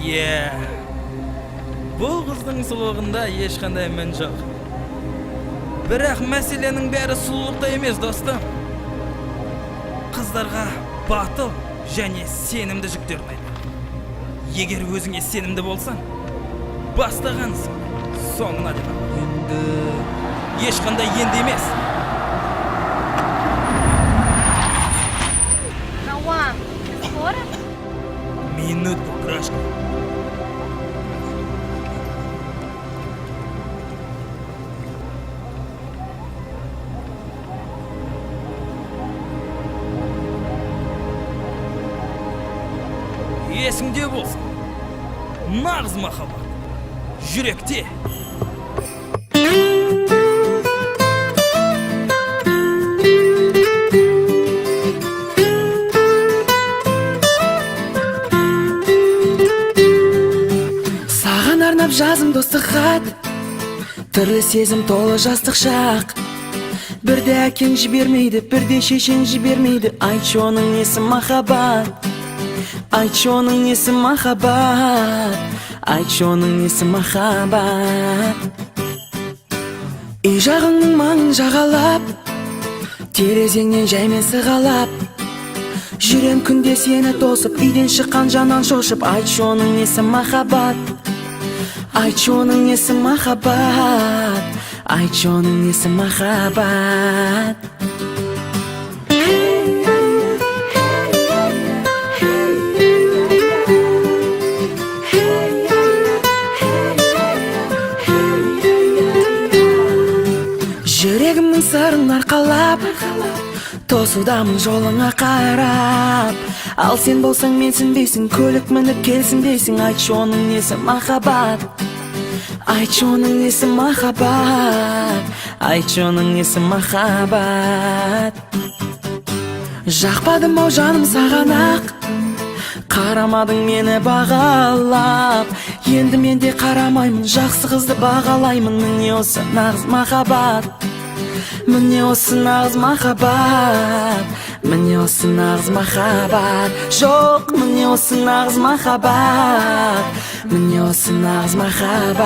Е, бұл қыздың сұлулығында ешқандай мін жоқ. Бірақ мәселенің бәрі сұлулықта емес, достым. Қыздарға батыл және сенімді жүктер ұнайды. Егер өзіңе сенімді болсаң, бастағансың соңына дейін. Енді ешқандай енді емес. Рауан, скоро? Минутку, Крашка. Есіңде болсын. Нағыз махаббат. Жүректе. Саған арнап жазым достық хат, түрлі сезім толы жастық шақ. Бірде әкең жібермейді, бірде шешең жібермейді. Айтшы оның несі махаббат, айтшы оның несі махаббат, айтшы оның несі махаббат. Үй жағыңның маңын жағалап, терезеңнен жаймен сығалап, жүрем күнде сені тосып, үйден шыққан жаннан шошып. Айтшы оның несі махаббат, айтшы оның несі махаббат, айтшы оның несі махаббат. Жүрегімнің сырын арқалап, тосудамын жолыңа қарап. Ал сен болсаң менсінбейсің, көлік мініп келсін дейсің. Айтшы оның несі махаббат, айтшы оның несі махаббат, айтшы оның несі махаббат. Жақпадым ау жаным саған ақ, қарамадың мені бағалап. Енді мен де қарамаймын, жақсы қызды бағалаймын. Міне осы нағыз махаббат, міне осы нағыз махаббат, міне осы нағыз махаббат. Жоқ, міне осы нағыз махаббат, міне осы нағыз махаббат.